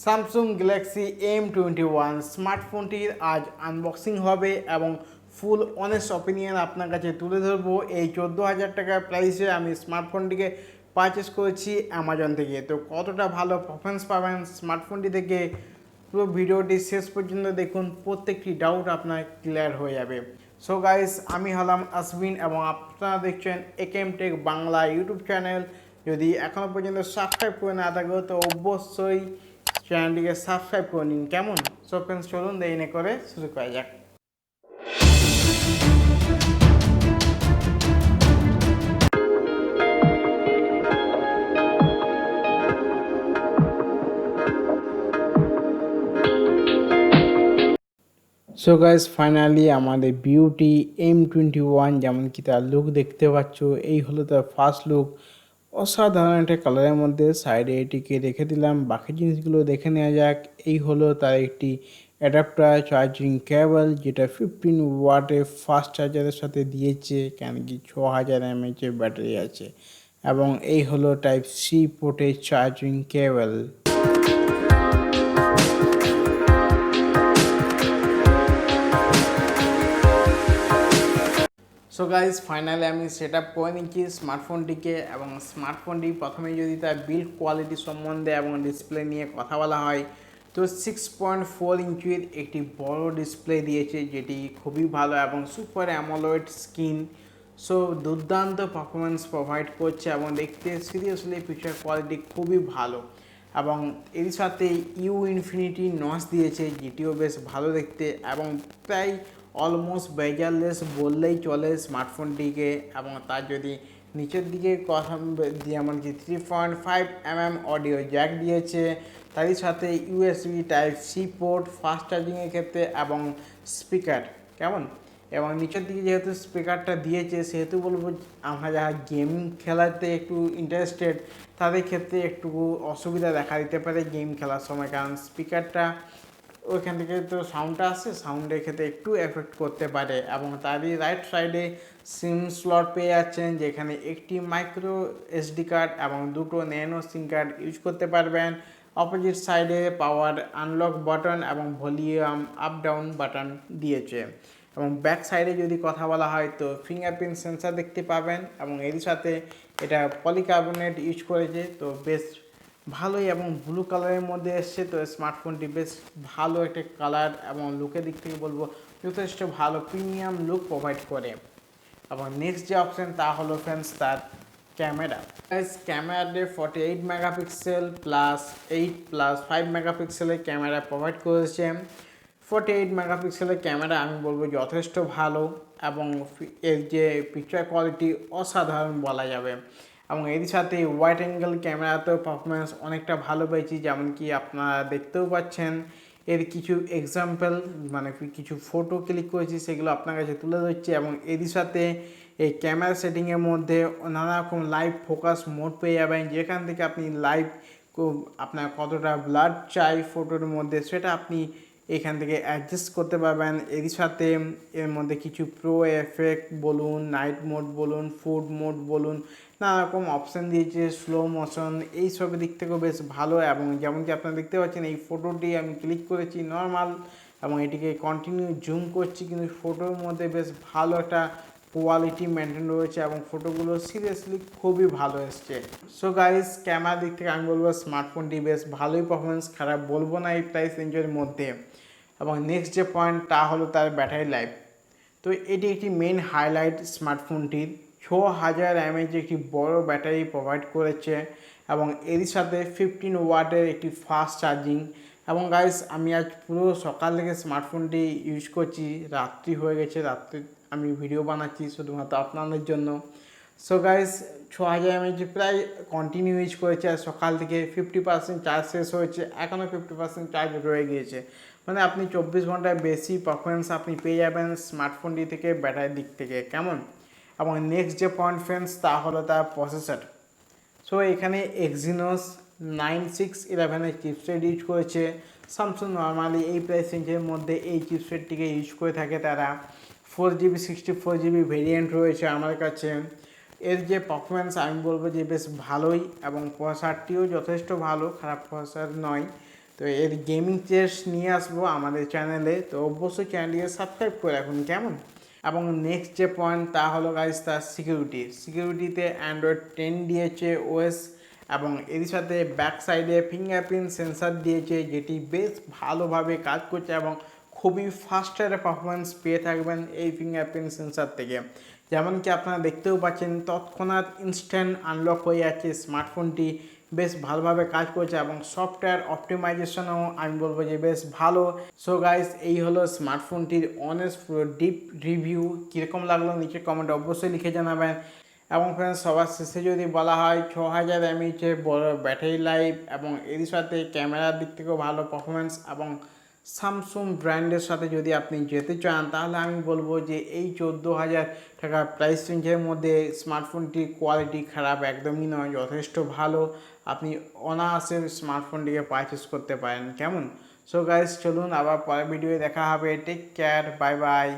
Samsung Galaxy M21 স্মার্টফোনটির আজ unboxing হবে এবং ফুল অনেস্ট অপিনিয়ন আপনার কাছে তুলে ধরবো। এই 14,000 টাকার প্রাইসে আমি স্মার্টফোনটিকে পারচেস করেছি অ্যামাজন থেকে। তো কতটা ভালো পারফরমেন্স পাবেন স্মার্টফোনটি থেকে পুরো ভিডিওটি শেষ পর্যন্ত দেখুন, প্রত্যেকটি ডাউট আপনার ক্লিয়ার হয়ে যাবে। সো গাইস, আমি হলাম আসবিন এবং আপনারা দেখছেন AKM Tech Bangla YouTube channel. যদি এখনও পর্যন্ত সাবস্ক্রাইব করে না থাকো তো অবশ্যই চ্যানেলটিকে সাবস্ক্রাইব করে নিন, কেমন? সো ফ্রেন্ডস, চলুন দেরি না করে শুরু করা যাক। সো গাইস, ফাইনালি আমাদের বিউটি M21 যেমন কি তার লুক দেখতে পাচ্ছ, এই হলো তার ফার্স্ট লুক। অসাধারণ একটা কালারের মধ্যে সাইডে এটিকে রেখে দিলাম। বাকি জিনিসগুলো দেখে নেওয়া যাক। এই হলো তার একটি অ্যাডাপ্টার চার্জিং কেবল, যেটা 15 ওয়াটের ফাস্ট চার্জারের সাথে দিয়েছে, কেন কি 6000 mAh ব্যাটারি আছে। এবং এই হলো টাইপ সি পোর্টের charging cable. So guys, finally আমি সেট আপ করে নিচ্ছি স্মার্টফোনটিকে। এবং স্মার্টফোনটি প্রথমে যদি তার বিল্ড কোয়ালিটি সম্বন্ধে এবং ডিসপ্লে নিয়ে কথা বলা হয়, তো 6.4 ইঞ্চির একটি বড় ডিসপ্লে দিয়েছে, যেটি খুবই ভালো এবং সুপার অ্যামোলেড স্ক্রিন। সো দুর্দান্ত পারফরমেন্স প্রোভাইড করছে এবং দেখতে সিরিয়াসলি পিকচার কোয়ালিটি খুবই ভালো। এবং এর সাথে ইউ ইনফিনিটি নচ দিয়েছে, যেটিও বেশ ভালো দেখতে এবং প্রায় অলমোস্ট বেজারলেস বললেই চলে স্মার্টফোনটিকে। এবং তার যদি নিচের দিকে কথা যেমন কি 3.5 mm অডিও জ্যাক দিয়েছে, তারই সাথে USB type C port fast চার্জিংয়ের ক্ষেত্রে এবং স্পিকার, কেমন? এবং নিচের দিকে যেহেতু স্পিকারটা দিয়েছে, সেহেতু বলবো আমরা যারা গেমিং খেলাতে একটু ইন্টারেস্টেড তাদের ক্ষেত্রে একটু অসুবিধা দেখা দিতে পারে গেম খেলার সময়, কারণ স্পিকারটা ওইখান থেকে তো সাউন্ডটা আসে, সাউন্ডের ক্ষেত্রে একটু এফেক্ট করতে পারে। এবং তারই রাইট সাইডে সিম স্লট পেয়ে যাচ্ছেন, যেখানে একটি মাইক্রো SD কার্ড এবং দুটো ন্যানো সিম কার্ড ইউজ করতে পারবেন। অপোজিট সাইডে পাওয়ার আনলক বাটন এবং ভলিউম আপ ডাউন বাটন দিয়েছে। এবং ব্যাক সাইডে যদি কথা বলা হয় তো ফিঙ্গারপ্রিন্ট সেন্সার দেখতে পাবেন এবং এর সাথে এটা পলিকার্বনেট ইউজ করেছে, তো বেশ ভালোই এবং ব্লু কালারের মধ্যে এসছে। তো স্মার্টফোনটি বেশ ভালো একটা কালার এবং লুকের দিক থেকে বলবো যথেষ্ট ভালো প্রিমিয়াম লুক প্রোভাইড করে। এবং নেক্সট যে অপশান তা হলো ফ্রেন্ডস তার ক্যামেরা। ক্যামেরাতে 48 মেগাপিক্সেল প্লাস 8+5 মেগাপিক্সেলের ক্যামেরা প্রোভাইড করেছে। 48 মেগাপিক্সেলের ক্যামেরা আমি বলবো যথেষ্ট ভালো এবং এর যে পিকচার কোয়ালিটি অসাধারণ বলা যাবে। এবং এর সাথে ওয়াইড অ্যাঙ্গেল ক্যামেরাতেও পারফরমেন্স অনেকটা ভালো পেয়েছি, যেমন কি আপনারা দেখতেও পাচ্ছেন। এর কিছু এক্সাম্পল মানে কিছু ফটো ক্লিক করেছি, সেগুলো আপনার কাছে তুলে ধরছি। এবং এর সাথে এই ক্যামেরা সেটিংয়ের মধ্যে নানা রকম লাইভ ফোকাস মোড পেয়ে যাবেন, যেখান থেকে আপনি লাইভ আপনার কতটা ব্লাড চাই ফটোর মধ্যে সেটা আপনি এখান থেকে অ্যাডজাস্ট করতে পারবেন। এর সাথে এর মধ্যে কিছু প্রো এফেক্ট বলুন, নাইট মোড বলুন, ফুড মোড বলুন, নানা রকম অপশান দিয়েছে, স্লো মোশন, এই সব দিক থেকেও বেশ ভালো। এবং যেমন কি আপনারা দেখতে পাচ্ছেন, এই ফটোটি আমি ক্লিক করেছি নর্মাল এবং এটিকে কন্টিনিউ জুম করছি, কিন্তু ফটোর মধ্যে বেশ ভালো একটা কোয়ালিটি মেনটেন রয়েছে এবং ফটোগুলো সিরিয়াসলি খুবই ভালো এসছে। সো গাইস, ক্যামেরার দিক থেকে আমি বলবো স্মার্টফোনটি বেশ ভালোই পারফরমেন্স, খারাপ বলবো না এই প্রাইস রেঞ্জের মধ্যে। এবং নেক্সট যে পয়েন্ট তা হলো তার ব্যাটারি লাইফ। তো এটি একটি মেন হাইলাইট স্মার্টফোনটির। 6000 mAh একটি বড় ব্যাটারি প্রোভাইড করেছে এবং এর সাথে 15 ওয়াটের একটি ফাস্ট চার্জিং। এবং গাইস, আমি আজ পুরো সকাল থেকে স্মার্টফোনটি ইউজ করছি, রাত্রি হয়ে গেছে, রাত্রি আমি ভিডিও বানাচ্ছি শুধুমাত্র আপনাদের জন্য। সো গাইস, 6000 mAh প্রায় কন্টিনিউ ইউজ করেছে আর সকাল থেকে 50% চার্জ শেষ হয়েছে, এখনও 50% চার্জ রয়ে গিয়েছে। মানে আপনি 24 ঘন্টায় বেশি পারফরমেন্স আপনি পেয়ে যাবেন স্মার্টফোনটি থেকে ব্যাটারির দিক থেকে, কেমন? এবং নেক্সট যে পয়েন্ট ফ্রেন্ডস তা হলো তার প্রসেসর। সো এখানে এক্সিনোস 9611 চিপসেট ইউজ করেছে। স্যামসাং নর্মালি এই প্রাইস রেঞ্জের মধ্যে এই চিপসেটটিকে ইউজ করে থাকে তারা। 4GB 64GB ভেরিয়েন্ট রয়েছে আমার কাছে। এর যে পারফরমেন্স আমি বলবো যে বেশ ভালোই এবং প্রসেসরটিও যথেষ্ট ভালো, খারাপ প্রসেসর নয়। তো এর গেমিং টেস্ট নিয়ে আসবো আমাদের চ্যানেলে, তো অবশ্যই চ্যানেলটিকে সাবস্ক্রাইব করে রাখুন কেমন। এবং নেক্সট যে পয়েন্ট তা হলো গাইস তার সিকিউরিটিতে অ্যান্ড্রয়েড 10 দিয়েছে ওএস, এবং এর সাথে ব্যাক সাইডে ফিঙ্গারপ্রিন্ট সেন্সার দিয়েছে, যেটি বেশ ভালোভাবে কাজ করছে এবং খুবই ফাস্টার পারফরমেন্স পেয়ে থাকবেন এই ফিঙ্গারপ্রিন্ট সেন্সার থেকে। যেমন কি আপনারা দেখতেও পাচ্ছেন তৎক্ষণাৎ ইনস্ট্যান্ট আনলক হয়ে যাচ্ছে, স্মার্টফোনটি বেশ ভালোভাবে কাজ করছে এবং সফটওয়্যার অপটিমাইজেশনও আমি বলবো যে বেশ ভালো। সো গাইস, এই হলো স্মার্টফোনটির অনেস্ট ডিপ রিভিউ। কীরকম লাগলো নিচে কমেন্ট অবশ্যই লিখে জানাবেন। এবং ফ্রেন্ডস, সবার শেষে যদি বলা হয় 6000 এমএইচের বড় ব্যাটারি লাইফ এবং এর সাথে ক্যামেরার দিক থেকেও ভালো পারফরমেন্স এবং স্যামসুং ব্র্যান্ডের সাথে যদি আপনি যেতে চান, তাহলে আমি বলবো যে এই 14,000 টাকা প্রাইস রেঞ্জের মধ্যে স্মার্টফোনটির কোয়ালিটি খারাপ একদমই নয়, যথেষ্ট ভালো। আপনি অনায়াসে স্মার্টফোনটিকে পারচেস করতে পারেন কেমন। সো গাইস, চলুন আবার পরের ভিডিওয়ে দেখা হবে। Take care, bye by.